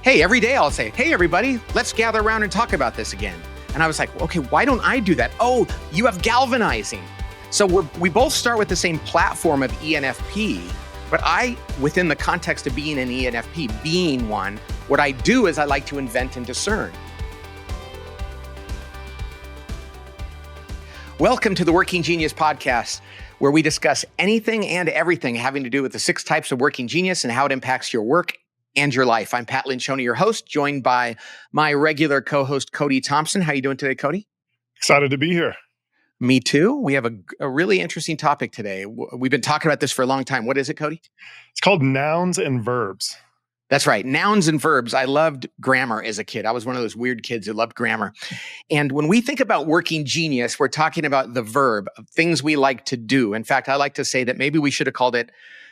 Hey, every day I'll say, hey, everybody, let's gather around and talk about this again. And I was like, okay, why don't I do that? Oh, you have galvanizing. So we both start with the same platform of ENFP, but I, within the context of being an ENFP, being one, what I do is I like to invent and discern. Welcome to the Working Genius podcast, where we discuss anything and everything having to do with the 6 types of working genius and how it impacts your work and your life. I'm Pat Lencioni, your host, joined by my regular co-host, Cody Thompson. How are you doing today, Cody? Excited to be here. Me too. We have a really interesting topic today. We've been talking about this for a long time. What is it, Cody? It's called Nouns and Verbs. That's right. Nouns and verbs. I loved grammar as a kid. I was one of those weird kids who loved grammar. And when we think about working genius, we're talking about the verb, of things we like to do. In fact, I like to say that maybe we should have called it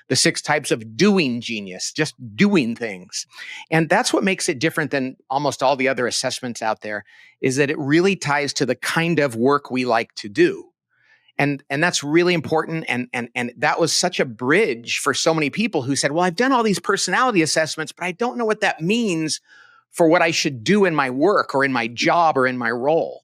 the 6 types of doing genius, just doing things. And that's what makes it different than almost all the other assessments out there, is that it really ties to the kind of work we like to do. And that's really important. And that was such a bridge for so many people who said, well, I've done all these personality assessments, but I don't know what that means for what I should do in my work or in my job or in my role.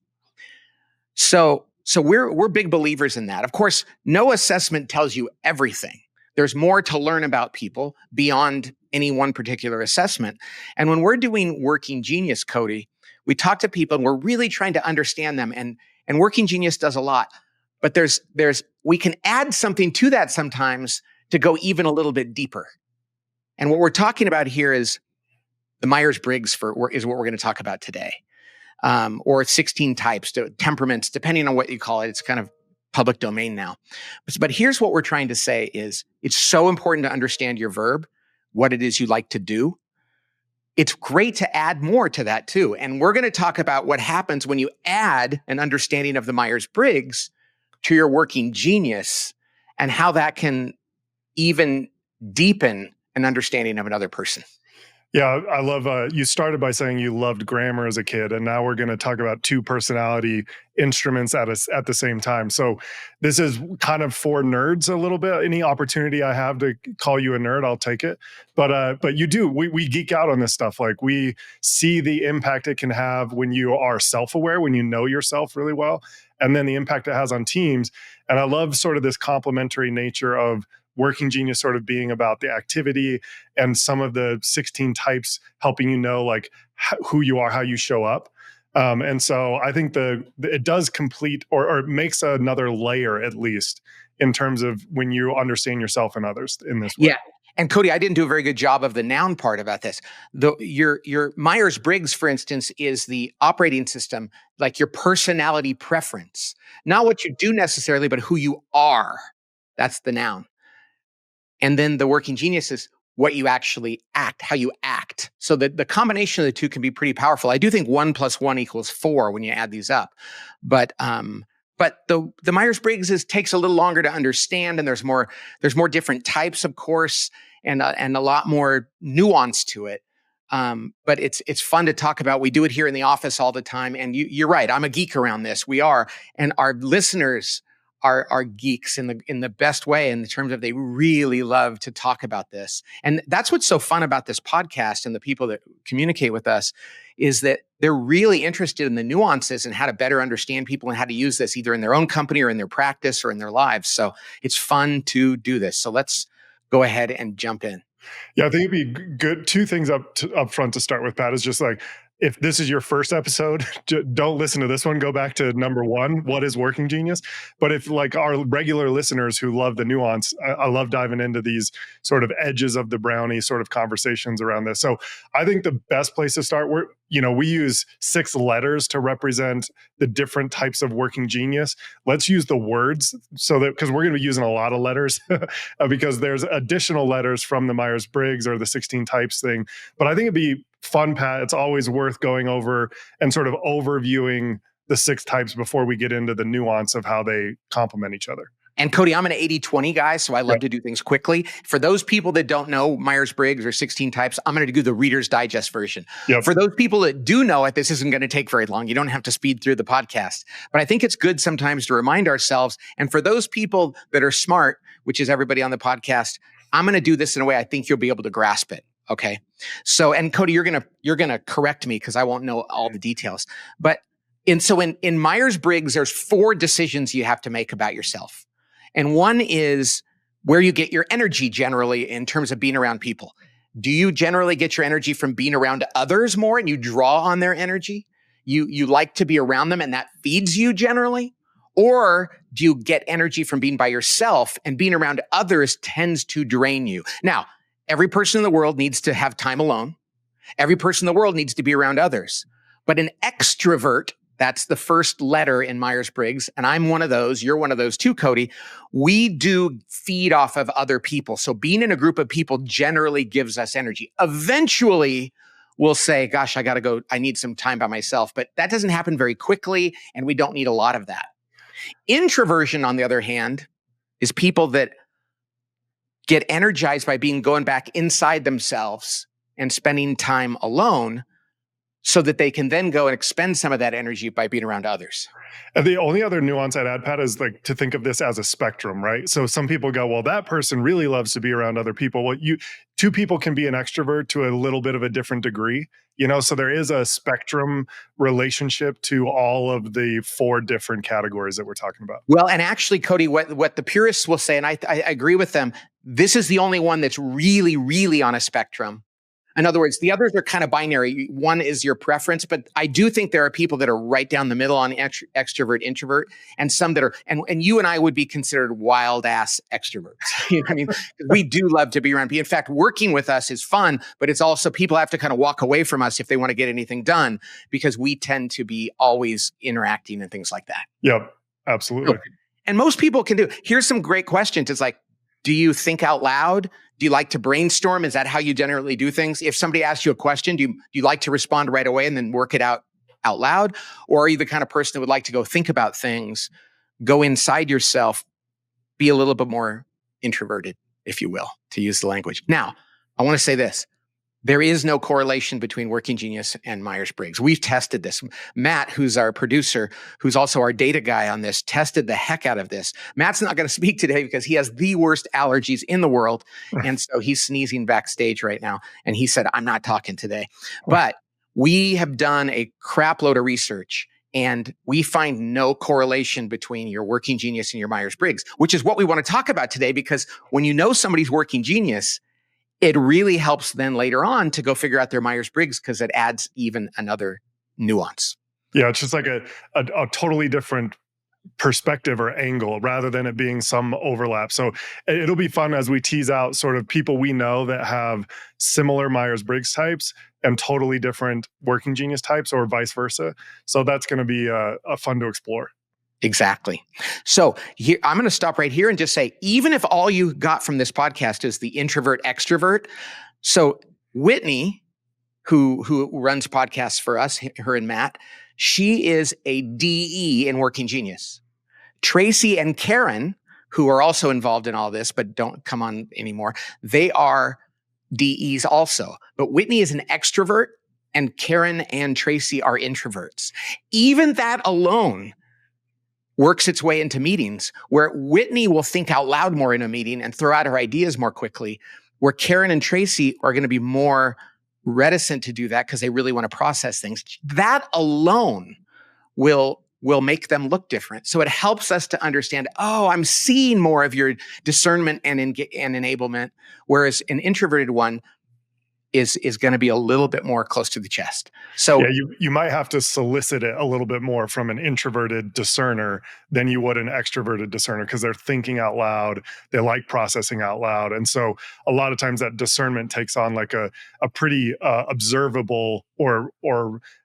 So we're big believers in that. Of course, no assessment tells you everything. There's more to learn about people beyond any one particular assessment. And when we're doing Working Genius, Cody, we talk to people and we're really trying to understand them. And Working Genius does a lot. But we can add something to that sometimes to go even a little bit deeper. And what we're talking about here is the Myers-Briggs is what we're going to talk about today. Or 16 types, temperaments, depending on what you call it. It's kind of public domain now. But here's what we're trying to say is it's so important to understand your verb, what it is you like to do. It's great to add more to that too. And we're going to talk about what happens when you add an understanding of the Myers-Briggs to your working genius and how that can even deepen an understanding of another person. Yeah, I love, you started by saying you loved grammar as a kid, and now we're going to talk about 2 personality instruments at the same time. So this is kind of for nerds a little bit. Any opportunity I have to call you a nerd, I'll take it. But you do, we geek out on this stuff. Like, we see the impact it can have when you are self-aware, when you know yourself really well, and then the impact it has on teams. And I love sort of this complementary nature of Working Genius sort of being about the activity and some of the 16 types helping you know like who you are, how you show up. And so I think it does complete or it makes another layer at least in terms of when you understand yourself and others in this way. Yeah. And Cody, I didn't do a very good job of the noun part about this. Your Myers-Briggs, for instance, is the operating system, like your personality preference. Not what you do necessarily, but who you are. That's the noun. And then the working genius is what you actually act, how you act. So the combination of the 2 can be pretty powerful. I do think 1 + 1 = 4 when you add these up. But the Myers-Briggs takes a little longer to understand, and there's more different types, of course, and a lot more nuance to it. But it's fun to talk about. We do it here in the office all the time. And you're right. I'm a geek around this. We are, and our listeners are geeks in the best way, in terms of they really love to talk about this. And that's what's so fun about this podcast and the people that communicate with us, is that they're really interested in the nuances and how to better understand people and how to use this either in their own company or in their practice or in their lives. So it's fun to do this. So let's go ahead and jump in. Yeah, I think it'd be good. 2 things up front to start with, Pat, is just like, if this is your first episode, don't listen to this one. Go back to number 1, what is Working Genius? But if like our regular listeners who love the nuance, I love diving into these sort of edges of the brownie sort of conversations around this. So I think the best place to start, we use 6 letters to represent the different types of working genius. Let's use the words because we're going to be using a lot of letters because there's additional letters from the Myers-Briggs or the 16 types thing. But I think it'd be fun, Pat. It's always worth going over and sort of overviewing the 6 types before we get into the nuance of how they complement each other. And Cody, I'm an 80-20 guy, so I love to do things quickly. For those people that don't know Myers-Briggs or 16 types, I'm going to do the Reader's Digest version. Yep. For those people that do know it, this isn't going to take very long. You don't have to speed through the podcast. But I think it's good sometimes to remind ourselves. And for those people that are smart, which is everybody on the podcast, I'm going to do this in a way I think you'll be able to grasp it. Okay. So, and Cody, you're gonna correct me because I won't know all the details. But in Myers-Briggs, there's 4 decisions you have to make about yourself. And one is where you get your energy generally in terms of being around people. Do you generally get your energy from being around others more and you draw on their energy? You like to be around them and that feeds you generally? Or do you get energy from being by yourself and being around others tends to drain you? Now, every person in the world needs to have time alone. Every person in the world needs to be around others. But an extrovert, that's the first letter in Myers-Briggs, and I'm one of those, you're one of those too, Cody. We do feed off of other people. So being in a group of people generally gives us energy. Eventually, we'll say, gosh, I got to go, I need some time by myself. But that doesn't happen very quickly, and we don't need a lot of that. Introversion, on the other hand, is people that get energized by going back inside themselves and spending time alone so that they can then go and expend some of that energy by being around others. And the only other nuance I'd add, Pat, is like to think of this as a spectrum, right? So some people go, well, that person really loves to be around other people. Well, two people can be an extrovert to a little bit of a different degree, so there is a spectrum relationship to all of the 4 different categories that we're talking about. Well, and actually, Cody, what the purists will say, and I agree with them, this is the only one that's really, really on a spectrum. In other words, the others are kind of binary. One is your preference, but I do think there are people that are right down the middle on extrovert, introvert, and some that are, and you and I would be considered wild ass extroverts. You know what I mean? We do love to be around people. In fact, working with us is fun, but it's also people have to kind of walk away from us if they want to get anything done because we tend to be always interacting and things like that. Yep, absolutely. And most people can do. Here's some great questions. It's like, do you think out loud? Do you like to brainstorm? Is that how you generally do things? If somebody asks you a question, do you like to respond right away and then work it out loud? Or are you the kind of person that would like to go think about things, go inside yourself, be a little bit more introverted, if you will, to use the language? Now, I want to say this. There is no correlation between Working Genius and Myers-Briggs. We've tested this. Matt, who's our producer, who's also our data guy on this, tested the heck out of this. Matt's not going to speak today because he has the worst allergies in the world. And so he's sneezing backstage right now. And he said, I'm not talking today. But we have done a crap load of research and we find no correlation between your Working Genius and your Myers-Briggs, which is what we want to talk about today, because when you know somebody's Working Genius, it really helps then later on to go figure out their Myers-Briggs because it adds even another nuance. Yeah, it's just like a totally different perspective or angle rather than it being some overlap. So it'll be fun as we tease out sort of people we know that have similar Myers-Briggs types and totally different Working Genius types or vice versa. So that's going to be fun to explore. Exactly. So here, I'm going to stop right here and just say, even if all you got from this podcast is the introvert extrovert, so Whitney, who runs podcasts for us, her and Matt, she is a DE in Working Genius. Tracy and Karen, who are also involved in all this, but don't come on anymore, they are DEs also. But Whitney is an extrovert and Karen and Tracy are introverts. Even that alone works its way into meetings where Whitney will think out loud more in a meeting and throw out her ideas more quickly, where Karen and Tracy are going to be more reticent to do that because they really want to process things. That alone will make them look different. So it helps us to understand, oh, I'm seeing more of your discernment and enablement, whereas an introverted one is going to be a little bit more close to the chest. So yeah, you might have to solicit it a little bit more from an introverted discerner than you would an extroverted discerner because they're thinking out loud. They like processing out loud. And so a lot of times that discernment takes on like a pretty observable or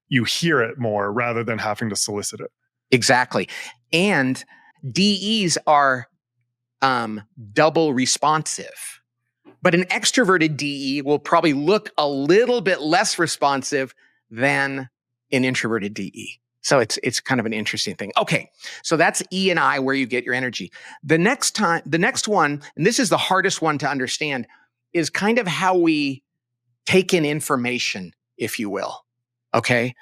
you hear it more rather than having to solicit it. Exactly. And DEs are double responsive. But an extroverted DE will probably look a little bit less responsive than an introverted DE. So it's kind of an interesting thing. Okay, so that's E and I, where you get your energy. The next one, and this is the hardest one to understand, is kind of how we take in information, if you will. Okay,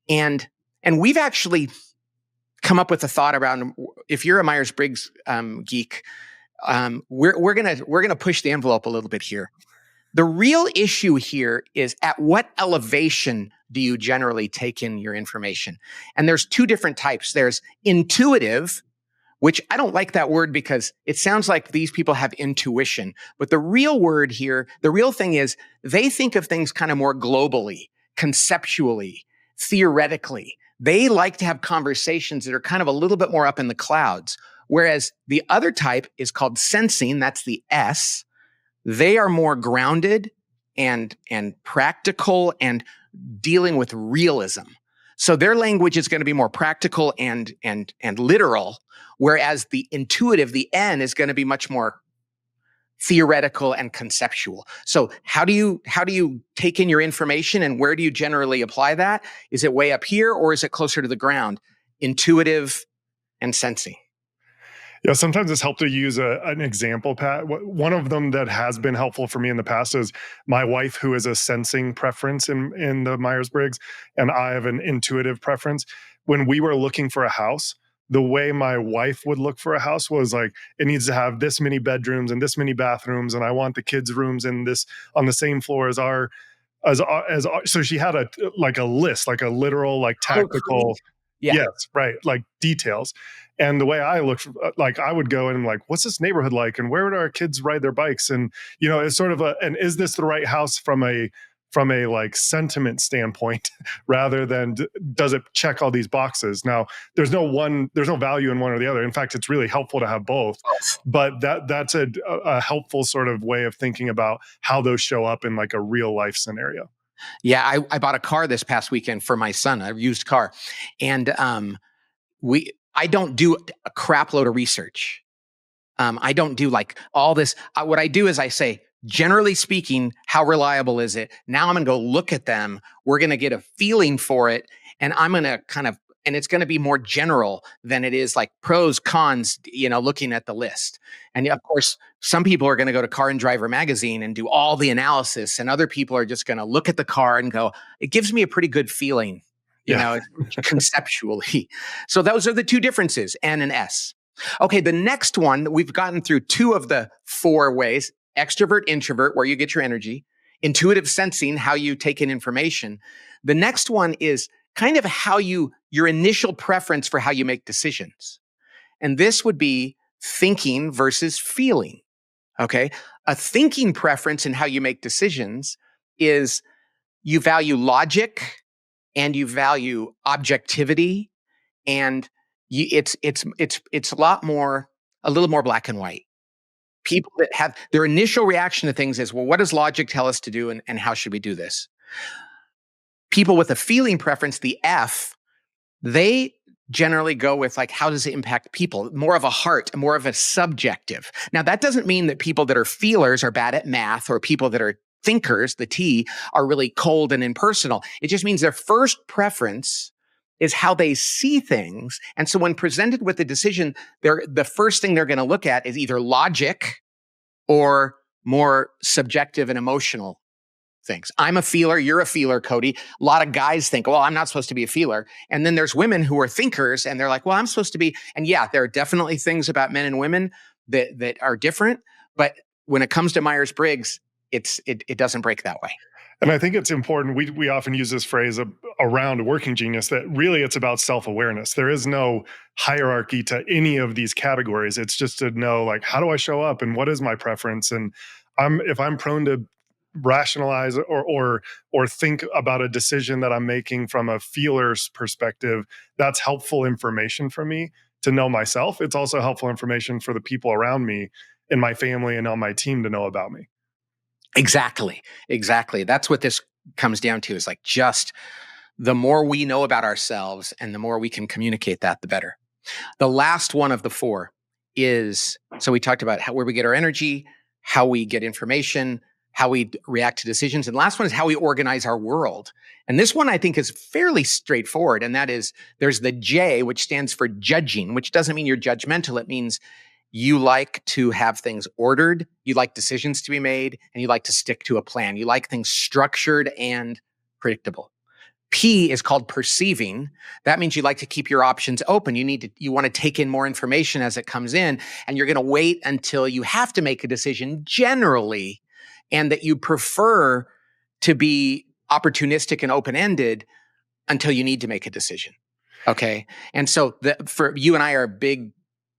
and we've actually come up with a thought around, if you're a Myers-Briggs geek. We're gonna push the envelope a little bit here. The real issue here is at what elevation do you generally take in your information? And there's two different types. There's intuitive, which I don't like that word because it sounds like these people have intuition. But the real word here, the real thing is they think of things kind of more globally, conceptually, theoretically. They like to have conversations that are kind of a little bit more up in the clouds. Whereas the other type is called sensing, that's the S. They are more grounded and practical and dealing with realism. So their language is going to be more practical and literal, whereas the intuitive, the N, is going to be much more theoretical and conceptual. So how do you take in your information, and where do you generally apply that? Is it way up here, or is it closer to the ground? Intuitive and sensing. Yeah, sometimes it's helpful to use an example, Pat. One of them that has been helpful for me in the past is my wife, who is a sensing preference in the Myers-Briggs, and I have an intuitive preference. When we were looking for a house, the way my wife would look for a house was like, it needs to have this many bedrooms and this many bathrooms, and I want the kids' rooms in this on the same floor as our so she had a list, like a literal, like tactical. Yeah. Yes, right. Like details. And the way I look, like I would go and like, what's this neighborhood like? And where would our kids ride their bikes? And, it's sort of and is this the right house from a like sentiment standpoint rather than does it check all these boxes? Now, there's no value in one or the other. In fact, it's really helpful to have both. But that's a helpful sort of way of thinking about how those show up in like a real life scenario. Yeah, I bought a car this past weekend for my son, a used car. And I don't do a crap load of research. I don't do like all this. What I do is I say, generally speaking, how reliable is it? Now I'm going to go look at them. We're going to get a feeling for it. And I'm going to and it's going to be more general than it is like pros, cons, looking at the list. And of course, some people are going to go to Car and Driver magazine and do all the analysis. And other people are just going to look at the car and go, it gives me a pretty good feeling, conceptually. So those are the two differences, N and S. Okay, the next one, we've gotten through two of the four ways: extrovert, introvert, where you get your energy; intuitive sensing, how you take in information. The next one is kind of your initial preference for how you make decisions. And this would be thinking versus feeling. Okay. A thinking preference in how you make decisions is you value logic and you value objectivity, and it's a little more black and white. People that have their initial reaction to things is, well, what does logic tell us to do, and how should we do this? People with a feeling preference, the F, they generally go with like, how does it impact people? More of a heart, more of a subjective. Now, that doesn't mean that people that are feelers are bad at math, or people that are thinkers, the T, are really cold and impersonal. It just means their first preference is how they see things. And so when presented with a decision, the first thing they're going to look at is either logic or more subjective and emotional things. I'm a feeler. You're a feeler, Cody. A lot of guys think, well, I'm not supposed to be a feeler. And then there's women who are thinkers and they're like, well, I'm supposed to be. And yeah, there are definitely things about men and women that are different. But when it comes to Myers-Briggs, it doesn't break that way. And I think it's important. We often use this phrase around working genius, that really it's about self-awareness. There is no hierarchy to any of these categories. It's just to know, like, how do I show up and what is my preference? And if I'm prone to rationalize or think about a decision that I'm making from a feeler's perspective, that's helpful information for me to know myself. It's also helpful information for the people around me in my family and on my team to know about me. Exactly. That's what this comes down to, is like, just the more we know about ourselves and the more we can communicate that, the better. The last one of the four is, so we talked about where we get our energy, how we get information, how we react to decisions. And the last one is how we organize our world. And this one I think is fairly straightforward. And that is, there's the J, which stands for judging, which doesn't mean you're judgmental. It means you like to have things ordered, you like decisions to be made, and you like to stick to a plan. You like things structured and predictable. P is called perceiving. That means you like to keep your options open. You want to take in more information as it comes in, and you're going to wait until you have to make a decision generally. and that you prefer to be opportunistic and open-ended until you need to make a decision. Okay. And so for you and I are big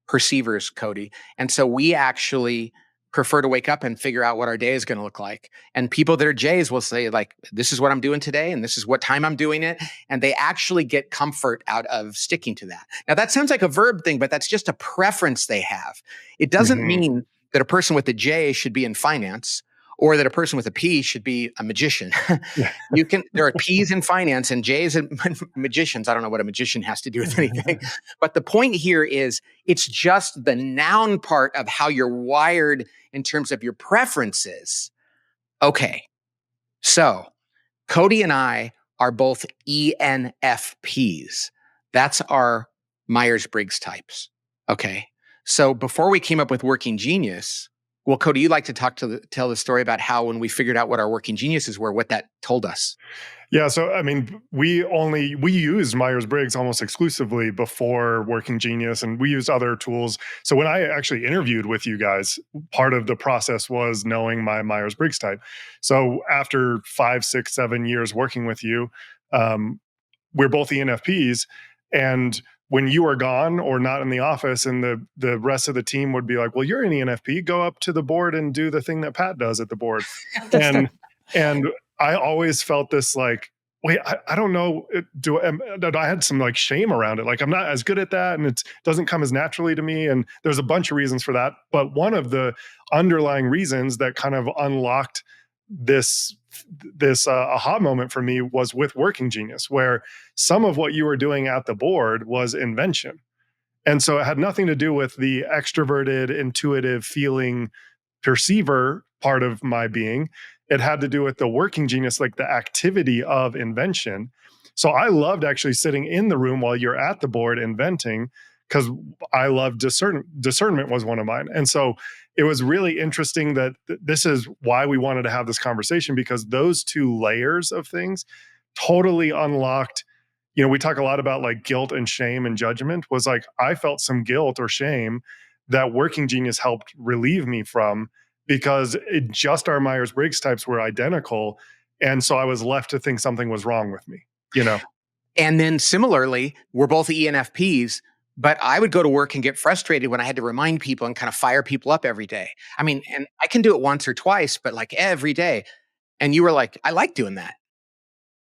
perceivers, Cody. And so we actually prefer to wake up and figure out what our day is going to look like. And people that are J's will say, like, this is what I'm doing today, and this is what time I'm doing it. And they actually get comfort out of sticking to that. Now, that sounds like a verb thing, but that's just a preference they have. It doesn't mean that a person with a J should be in finance, or that a person with a P should be a magician. There are P's in finance and J's and magicians. I don't know what a magician has to do with anything. But the point here is it's just the noun part of how you're wired in terms of your preferences. Okay. So Cody and I are both ENFPs. That's our Myers-Briggs types. Okay. So before we came up with Working Genius, well, Cody, you'd like to tell the story about how when we figured out what our working geniuses were, what that told us. Yeah, so I mean, we used Myers-Briggs almost exclusively before Working Genius, and we used other tools. So when I actually interviewed with you guys, part of the process was knowing my Myers-Briggs type. So after 5, 6, 7 years working with you, we're both ENFPs, and when you are gone or not in the office, and the rest of the team would be like, well, you're an ENFP, go up to the board and do the thing that Pat does at the board. and I always felt this like, wait, I don't know. I had some like shame around it. Like, I'm not as good at that, and it doesn't come as naturally to me. And there's a bunch of reasons for that. But one of the underlying reasons that kind of unlocked this aha moment for me was with Working Genius, where some of what you were doing at the board was invention. And so it had nothing to do with the extroverted, intuitive, feeling perceiver part of my being. It had to do with the Working Genius, like the activity of invention. So I loved actually sitting in the room while you're at the board inventing, because I love discernment was one of mine. And so it was really interesting that this is why we wanted to have this conversation, because those two layers of things totally unlocked. You know, we talk a lot about like guilt and shame and judgment. Was like, I felt some guilt or shame that Working Genius helped relieve me from, because just our Myers-Briggs types were identical. And so I was left to think something was wrong with me, you know? And then similarly, we're both ENFPs, but I would go to work and get frustrated when I had to remind people and kind of fire people up every day. I mean, and I can do it once or twice, but like every day. And you were like, I like doing that.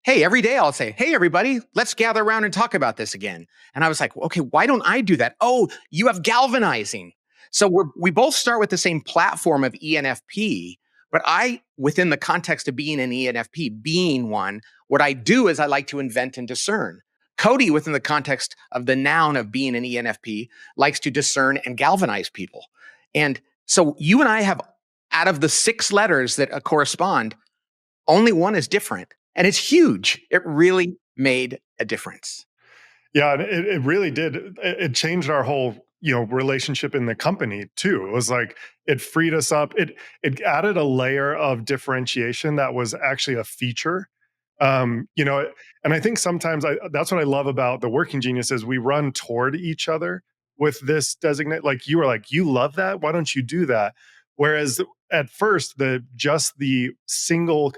Hey, every day I'll say, hey, everybody, let's gather around and talk about this again. And I was like, okay, why don't I do that? Oh, you have galvanizing. So we both start with the same platform of ENFP, but I, within the context of being an ENFP, being one, what I do is I like to invent and discern. Cody, within the context of the noun of being an ENFP, likes to discern and galvanize people. And so you and I have, out of the 6 letters that correspond, only one is different. And it's huge. It really made a difference. Yeah, it really did. It changed our whole, relationship in the company too. It was like, it freed us up. It added a layer of differentiation that was actually a feature. And I think sometimes that's what I love about the Working Genius is we run toward each other with this designate. Like you were like, you love that, why don't you do that? Whereas at first, the single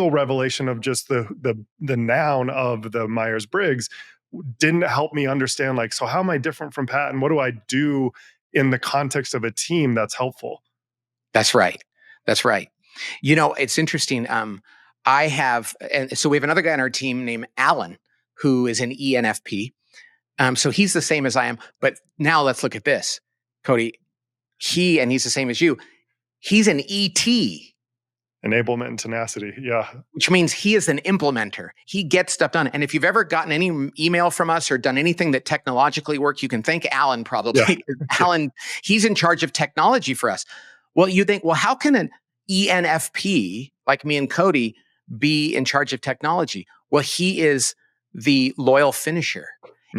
revelation of just the noun of the Myers-Briggs didn't help me understand, like, so how am I different from Pat, and what do I do in the context of a team that's helpful? That's right. That's right. You know, it's interesting. And so we have another guy on our team named Alan, who is an ENFP. So he's the same as I am. But now let's look at this, Cody. He's the same as you. He's an ET. Enablement and tenacity. Yeah. Which means he is an implementer. He gets stuff done. And if you've ever gotten any email from us or done anything that technologically works, you can thank Alan probably. Yeah. Alan, he's in charge of technology for us. Well, you think, well, how can an ENFP like me and Cody be in charge of technology? Well, he is the loyal finisher.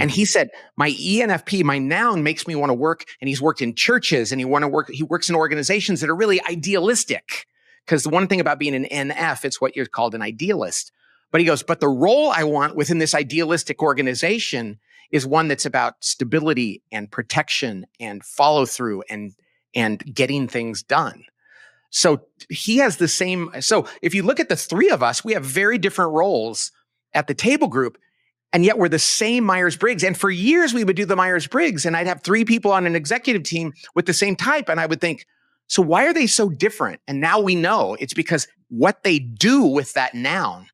And he said, my ENFP, my noun makes me want to work. And he's worked in churches and he works in organizations that are really idealistic. Because the one thing about being an NF, it's what you're called an idealist. But he goes, but the role I want within this idealistic organization is one that's about stability and protection and follow through and getting things done. So he has the same. So if you look at the three of us, we have very different roles at the table group. And yet we're the same Myers-Briggs. And for years we would do the Myers-Briggs and I'd have three people on an executive team with the same type. And I would think, so why are they so different? And now we know it's because what they do with that noun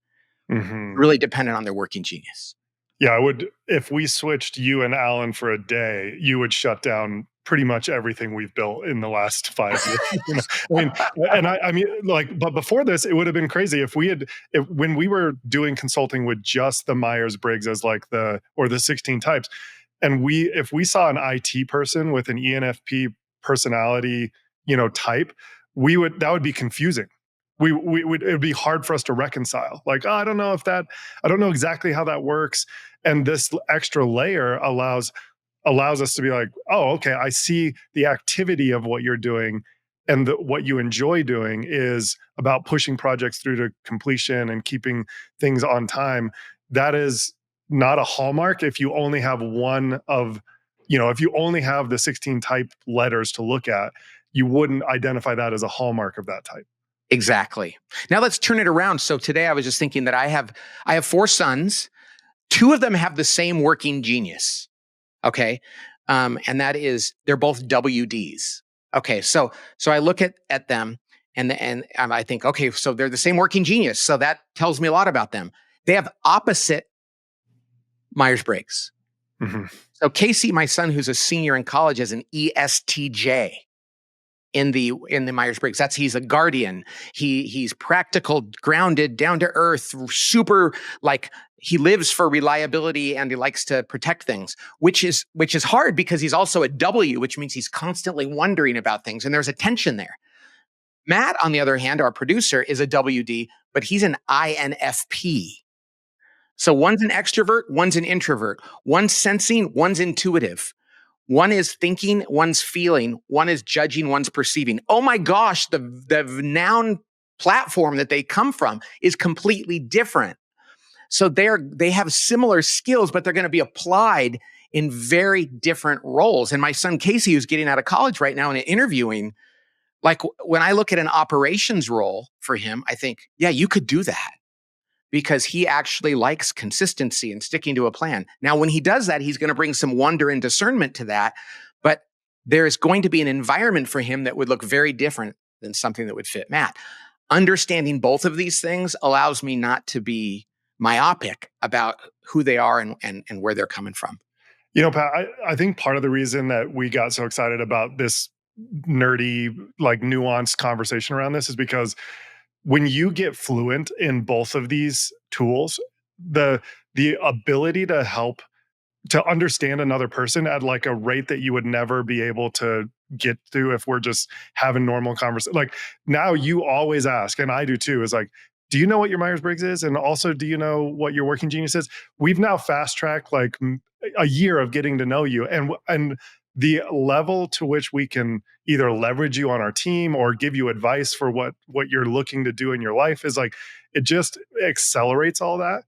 really dependent on their working genius. Yeah, I would, if we switched you and Alan for a day, you would shut down pretty much everything we've built in the last 5 years. I mean, like, but before this, it would have been crazy if when we were doing consulting with just the Myers-Briggs as like the 16 types, and if we saw an IT person with an ENFP personality, type, that would be confusing. It would be hard for us to reconcile. Like, I don't know exactly how that works. And this extra layer allows us to be like, oh, okay, I see the activity of what you're doing, and what you enjoy doing is about pushing projects through to completion and keeping things on time. That is not a hallmark if you only have if you only have the 16 type letters to look at, you wouldn't identify that as a hallmark of that type. Exactly. Now let's turn it around. So today I was just thinking that I have 4 sons. 2 of them have the same working genius. Okay. And that is, they're both WDs. Okay. So I look at them and I think, okay, so they're the same working genius. So that tells me a lot about them. They have opposite Myers-Briggs. So Casey, my son, who's a senior in college, is an ESTJ in the Myers-Briggs. He's a guardian. He's practical, grounded, down to earth, super, like, he lives for reliability and he likes to protect things, which is hard because he's also a W, which means he's constantly wondering about things. And there's a tension there. Matt, on the other hand, our producer, is a WD, but he's an INFP. So one's an extrovert, one's an introvert. One's sensing, one's intuitive. One is thinking, one's feeling, one is judging, one's perceiving. Oh my gosh, the noun platform that they come from is completely different. So they have similar skills, but they're going to be applied in very different roles. And my son Casey, who's getting out of college right now and interviewing, like, when I look at an operations role for him, I think, yeah, you could do that, because he actually likes consistency and sticking to a plan. Now, when he does that, he's going to bring some wonder and discernment to that, but there's going to be an environment for him that would look very different than something that would fit Matt. Understanding both of these things allows me not to be myopic about who they are and where they're coming from. Pat, I think part of the reason that we got so excited about this nerdy, like, nuanced conversation around this is because when you get fluent in both of these tools, the ability to understand another person at like a rate that you would never be able to get to if we're just having normal conversation. Like, now you always ask, and I do too, is like, do you know what your Myers-Briggs is? And also, do you know what your working genius is? We've now fast-tracked like a year of getting to know you. And the level to which we can either leverage you on our team or give you advice for what you're looking to do in your life is like, it just accelerates all that.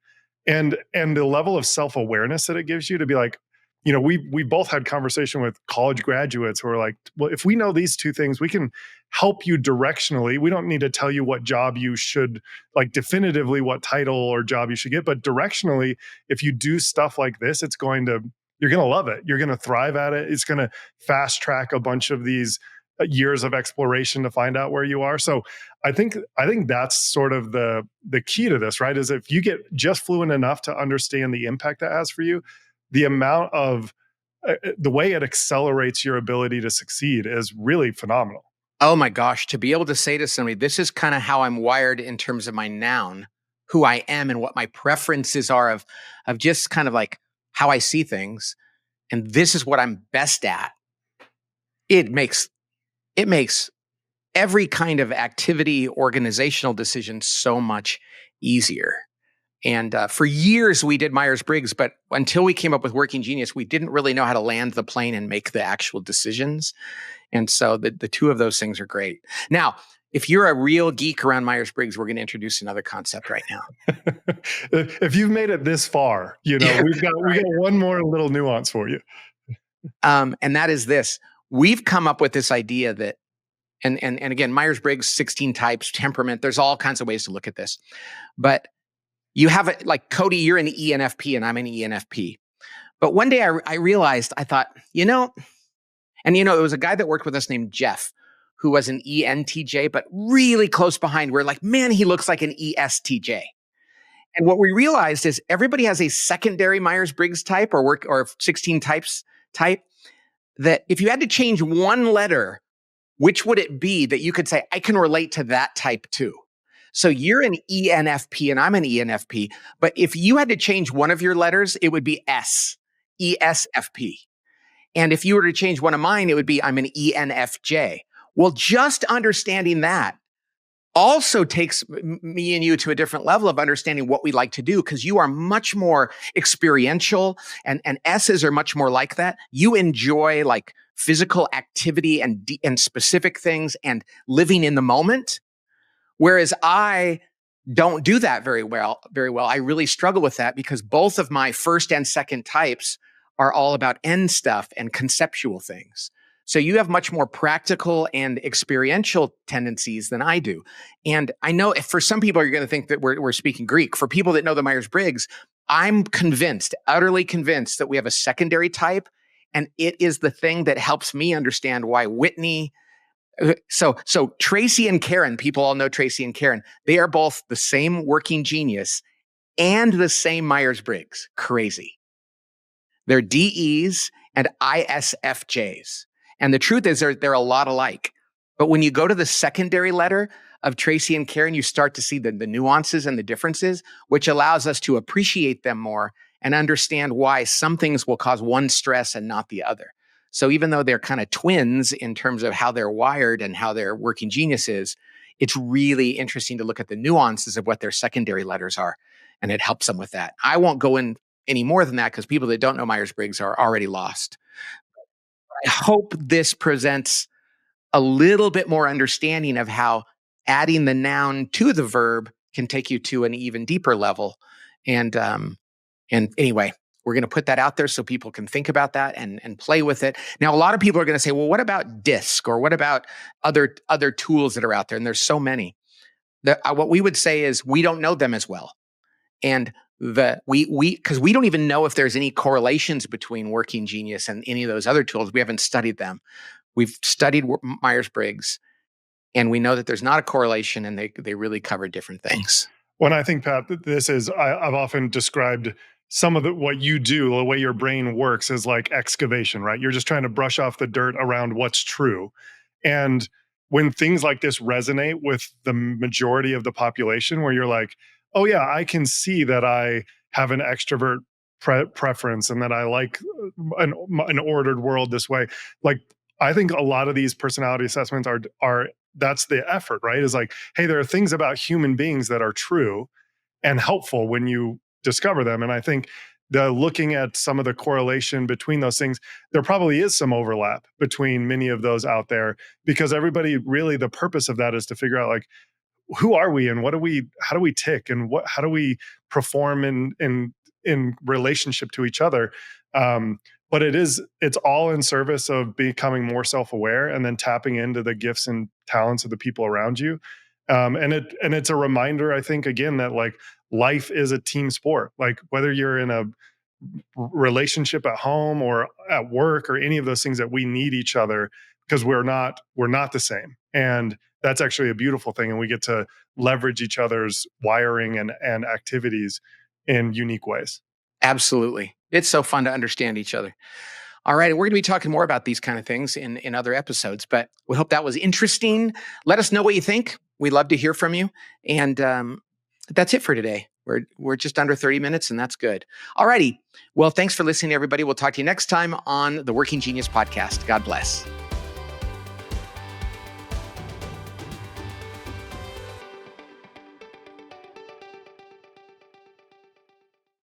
And the level of self-awareness that it gives you to be like, we both had conversation with college graduates who are like, well, if we know these 2 things, we can help you directionally. We don't need to tell you what job you should, like, definitively what title or job you should get, but directionally, if you do stuff like this, you're going to love it. You're going to thrive at it. It's going to fast track a bunch of these years of exploration to find out where you are. So I think that's sort of the key to this, right? Is if you get just fluent enough to understand the impact that has for you, the amount of the way it accelerates your ability to succeed is really phenomenal. Oh my gosh, to be able to say to somebody, this is kind of how I'm wired in terms of my noun, who I am and what my preferences are of just kind of like how I see things, and this is what I'm best at. It makes every kind of activity, organizational decision so much easier. And for years we did Myers-Briggs, but until we came up with Working Genius, we didn't really know how to land the plane and make the actual decisions. And so the 2 of those things are great. Now, if you're a real geek around Myers-Briggs, we're going to introduce another concept right now. If you've made it this far, we've got one more little nuance for you. And that is this. We've come up with this idea that And again, Myers-Briggs, 16 types, temperament. There's all kinds of ways to look at this. But you have it like Cody, you're an ENFP and I'm an ENFP. But one day I realized, I thought, it was a guy that worked with us named Jeff, who was an ENTJ, but really close behind. We're like, man, he looks like an ESTJ. And what we realized is everybody has a secondary Myers-Briggs type or 16 types type, that if you had to change one letter, which would it be that you could say, I can relate to that type too? So you're an ENFP and I'm an ENFP, but if you had to change one of your letters, it would be ESFP. And if you were to change one of mine, it would be I'm an ENFJ. Well, just understanding that also takes me and you to a different level of understanding what we like to do, because you are much more experiential and S's are much more like that. You enjoy like physical activity and specific things and living in the moment. Whereas I don't do that very well. I really struggle with that because both of my first and second types are all about end stuff and conceptual things. So you have much more practical and experiential tendencies than I do. And I know for some people, you're going to think that we're speaking Greek. For people that know the Myers-Briggs, I'm convinced, utterly convinced that we have a secondary type. And it is the thing that helps me understand why Whitney. So Tracy and Karen, people all know Tracy and Karen. They are both the same working genius and the same Myers-Briggs. Crazy. They're DEs and ISFJs. And the truth is they're a lot alike. But when you go to the secondary letter of Tracy and Karen, you start to see the nuances and the differences, which allows us to appreciate them more and understand why some things will cause one stress and not the other. So even though they're kind of twins in terms of how they're wired and how their working genius is, it's really interesting to look at the nuances of what their secondary letters are. And it helps them with that. I won't go in any more than that because people that don't know Myers-Briggs are already lost. I hope this presents a little bit more understanding of how adding the noun to the verb can take you to an even deeper level. And anyway, we're going to put that out there so people can think about that and play with it. Now, a lot of people are going to say, well, what about DISC or what about other tools that are out there? And there's so many. What we would say is we don't know them as well. And because we don't even know if there's any correlations between working genius and any of those other tools. We haven't studied them. We've studied Myers-Briggs, and we know that there's not a correlation, and they really cover different things. When I think, Pat, I've often described some of what you do, the way your brain works, is like excavation, right? You're just trying to brush off the dirt around what's true. And when things like this resonate with the majority of the population, where you're like, oh yeah, I can see that I have an extrovert preference and that I like an ordered world this way. Like, I think a lot of these personality assessments are that's the effort, right? Is like, hey, there are things about human beings that are true and helpful when you discover them. And I think looking at some of the correlation between those things, there probably is some overlap between many of those out there, because everybody really, the purpose of that is to figure out like, who are we and how do we tick and how do we perform in relationship to each other? But it's all in service of becoming more self-aware and then tapping into the gifts and talents of the people around you. And it's a reminder, I think, again, that like life is a team sport. Like whether you're in a relationship at home or at work or any of those things, that we need each other because we're not the same. And that's actually a beautiful thing. And we get to leverage each other's wiring and activities in unique ways. Absolutely. It's so fun to understand each other. All right. We're going to be talking more about these kind of things in other episodes, but we hope that was interesting. Let us know what you think. We'd love to hear from you. And that's it for today. We're just under 30 minutes, and that's good. All righty. Well, thanks for listening, everybody. We'll talk to you next time on the Working Genius Podcast. God bless.